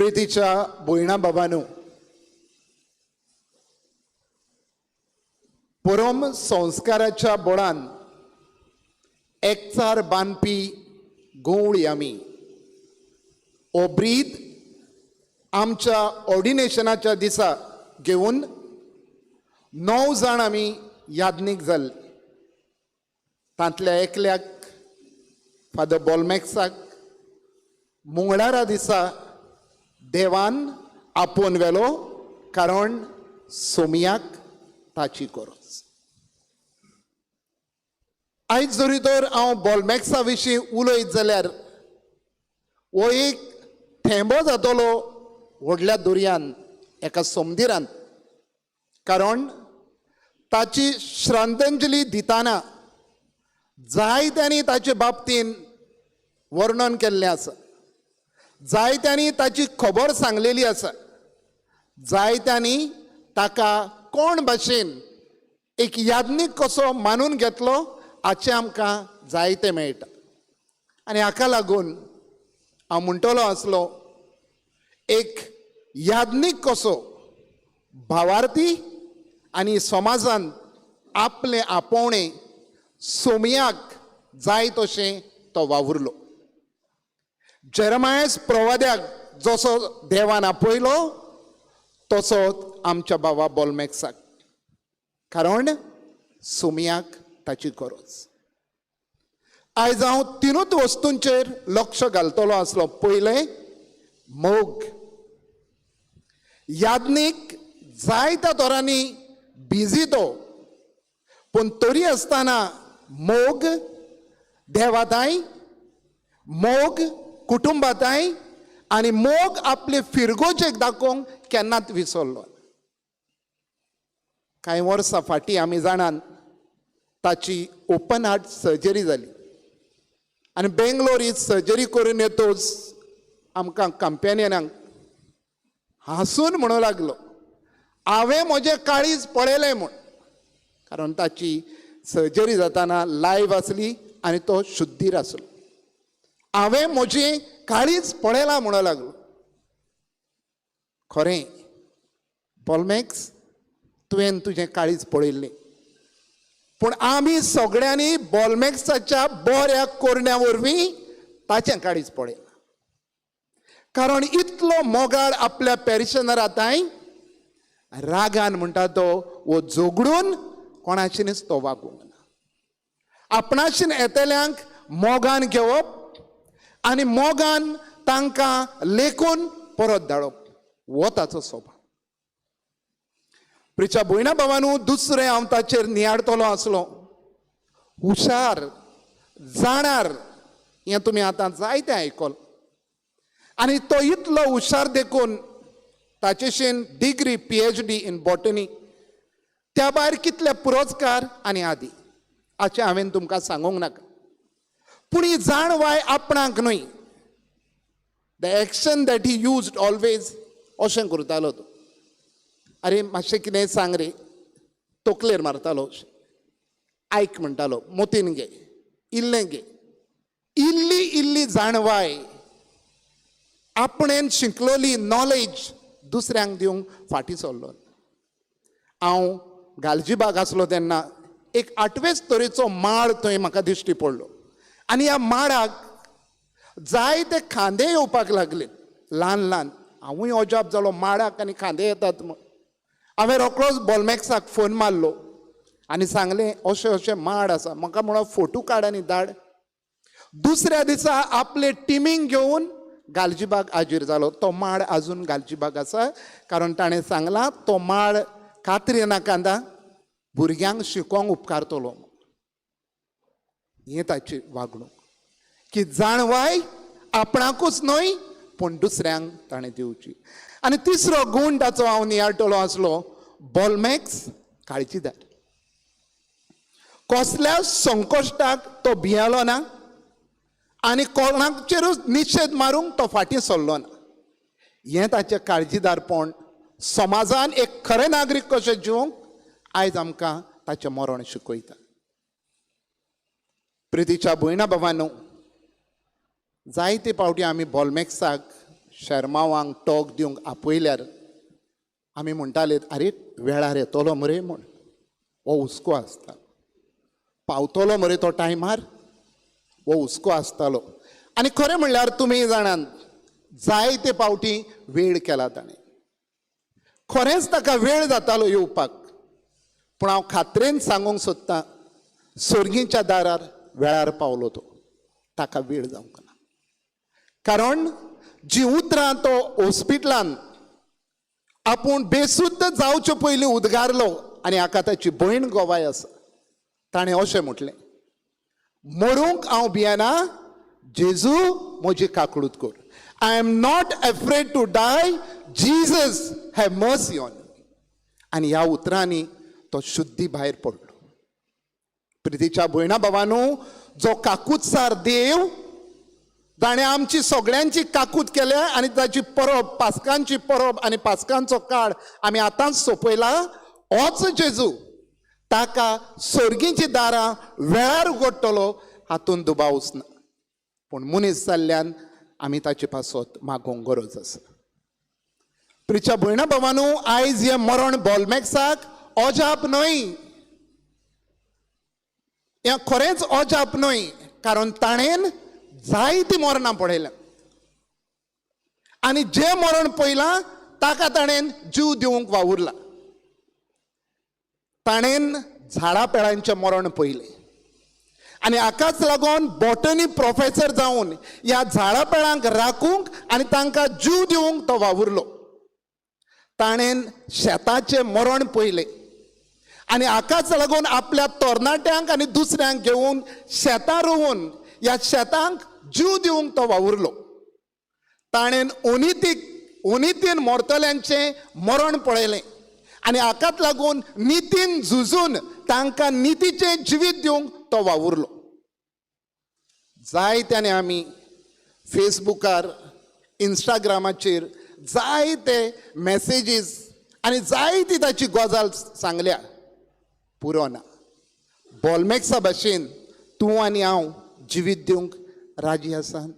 प्रितीच्या भयणा बाबांनो, परम संस्काराच्या बळान एकचार बांदपी गवळी आमी हो ब्रीद आमच्या ऑर्डिनेशनाच्या दिसा घेवन 9 जाण आमी यादनीक जाल्ले. तांतल्या एकल्याक फादर बॉलमॅक्साक मंगळारा दिसा देवान आपोवन व्हेलो, कारण सोमयाक ताची गरज. आयज जरी तर हांव बॉलमॅक्सा विशीं उलयत जाल्यार हो एक थेंबो जातलो व्हडल्या दर्यान, एका समदिरांत. कारण ताची श्रद्धांजली दितना जायत्यांनी ताचे बाबतीन वर्णन केल्लें आसा, जायत्यांनी ताची खबर सांगलेली आसा, जायत्यांनी ताका कोण भाशेन एक यादनीक कसो मानून घेतलो हाचें आमकां जायतें मेळटा. आनी हाका लागून हांव म्हणटलो आसलो, एक यादनीक कसो भावार्थी आनी समाजांत आपलें आपोवणें सोमयाक जाय तशें तो वावुरलो. जेरेमायास प्रवाद्याक जसो देवान आपयलो तसोच आमच्या बाबा बॉलमॅक्साक, कारण सोमयाक ताची गरज. आयज हांव 3 वस्तूंचेर लक्ष घालतलो आसलो. पयलें, मोग. यादनीक जायत्या तरांनी बिजी तो, पूण तरी आसतना मोग देवाताय, मोग कुटुंबाताय आनी मोग आपले फिरगोजेक दाखोवंक केन्नाच विसरलो. कांय वर्सां फाटीं आमी जाणान ताची ओपन हार्ट सर्जरी जाली आनी बेंगलोर ही सर्जरी करून येतोच आमकां कंपॅनियनाक हांसून म्हणूं लागलो, हांवें म्हजें काळीज पळयलें म्हूण. कारण ताची सर्जरी जाताना लायव्ह आसली आनी तो शुद्धीर आसलो. हांवें म्हजें काळीज पळयलां म्हणूं लागलो. खरें बॉलमॅक्स, तुवें तुजें काळीज पळयल्लें, पूण आमी सगळ्यांनी बॉलमॅक्साच्या बऱ्या कोरण्या वरवीं ताचें काळीज पळयलां. कारण इतलो मोगाळ आपल्या पॅरिशनरांताय रागान म्हणटा तो वो झगडून कोणाचेनीच तो वागूंक ना. आपणाशीन येतल्यांक मोगान घेवप आनी मोगान तांकां लेखून परत धाडप, हो ताचो स्वभाव. प्रिच्या भयणा भावांनो, दुसरें हांव ताचेर नियाडतलो आसलो, हुशार, जाणार. हें तुमी आतां जायतें आयकलां. आनी तो इतलो हुशार देखून ताचेशीन डिग्री PhD इन बॉटनी, त्या भायर कितले पुरस्कार आनी आदी हाचें हांवें तुमकां सांगूंक नाका. पूण ही जाणवाय आपणाक न्हय. The action that he used always अशें करतालो तो. अरे मातशें कितें सांग रे, तकलेर मारतालो, आयक म्हणटालो, मोतीन घे, इल्लें घे. इल्ली इल्ली जाणवाय, आपणेन शिकलोली नॉलेज दुसऱ्यांक दिवंक फाटीं सरलो. हांव गालजीबाग आसलो तेन्ना एक 8वेच तरेचो माड थंय म्हाका दिश्टी पडलो. आनी ह्या माडाक जायते खांदे येवपाक लागले, ल्हान ल्हान. हांवूय अजाप जालो, माडाक आनी खांदे येतात म्हूण. हांवें रोखडोच बॉलमॅक्साक फोन मारलो आनी सांगलें, अशें अशें माड आसा, म्हाका म्हणून फोटो काड आनी धाड. दुसऱ्या दिसा आपले टिमींग घेवन गालजीबाग हाजीर जालो. तो माड आजून गालजीबाग आसा, कारण ताणें सांगलां तो माड कातरी नाकांदा भुरग्यांक शिकोवंक उपकारतलो. हें ताची वागणूक, की जाणवाय आपणाकूच न्हय पूण दुसऱ्यांक ताणें दिवची. आनी तिसरो गूण ताचो हांव नियाळटलो आसलो, बॉलमॅक्स काळजीदार. कसल्या संकश्टाक तो भियेलो ना आनी कोणाचेरूच निशेध मारूंक तो फाटीं सरलो ना. हें ताचें काळजीदारपण समाजान एक खरें नागरीक कशें जिवंक आयज आमकां ताचें मरण शिकयता. प्रितीच्या भयणा भावांनो, जायते फावटी आमी बॉलमॅक्साक शर्मावांक टोक दिवंक आपयल्यार आमी म्हणटाले आरे वेळार येतलो मरे म्हूण हो हुस्को आसता, पावतलो मरे तो टायमार हो हुस्को आसतालो. आनी खरें म्हणल्यार तुमी जाणात जायते फावटी वेळ केला ताणें. खरेंच ताका वेळ जातालो येवपाक, पूण हांव खात्रेन सांगूंक सोदतां सर्गीच्या दारार वेळार पावलो तो. ताका वेळ जावंक ना. कारण जी उतरां तो हॉस्पिटलान आपूण बेसुद्द जावचे पयलीं उद्गारलो आनी हाका ताची भयण गोवाय आसा, ताणें अशें म्हटलें, मरूंक हांव भियेना, जेजू म्हजी काकूळट कर. I am not afraid to die, Jesus have mercy on me. आनी ह्या उतरांनी तो शुद्धी भायर पडलो. प्रितीच्या भयणा भावांनो, जो काकूतसार देव ताणें आमची सगळ्यांची काकूत केल्या आनी ताची परब, पास्कांची परब आनी पास्कांचो काळ आमी आतांच सोंपयला. होच जेजू ताका सर्गीची दारां वेळार उगडटलो हातूंत दुबावच ना. पूण मनीस जाल्ल्यान आमी ताचे पासत मागोवंक गरज आसा. प्रिच्या भयणा भावांनो, आयज हें मरण बॉलमॅक्साक अजाप न्हय. हें खरेंच अजाप न्हय, कारण ताणें जायतीं मरणां पळयल्यां आनी जें मरण पयलां ताका ताणें जीव दिवंक वावुरला. ताणें झाडां पेडांचें मरण पयलें आनी हाकाच लागून बॉटनी प्रोफेसर जावन ह्या झाडां पेडांक राखूंक आनी तांकां जीव दिवंक तो वावुरलो. ताणें शेताचें मरण पयलें आनी हाकाच लागून आपल्या तरणाट्यांक आनी दुसऱ्यांक घेवन शेतां रोवन ह्या शेतांक जीव दिवंक तो वावुरलो. ताणें ओनितीन मोरतल्यांचें मरण पळयलें आनी हाकाच लागून नितीन झुजून तांकां नितीचें जिवीत दिवंक तो वावुरलो. जायत्याने आमी फेसबुकार, इंस्टाग्रामाचेर जायते मॅसेजीस आनी जायती ताची गजाल सांगल्या, पुरो ना. बॉलमॅक्सा भाशेन तूं आनी हांव जिवीत दिवंक राजी आसात.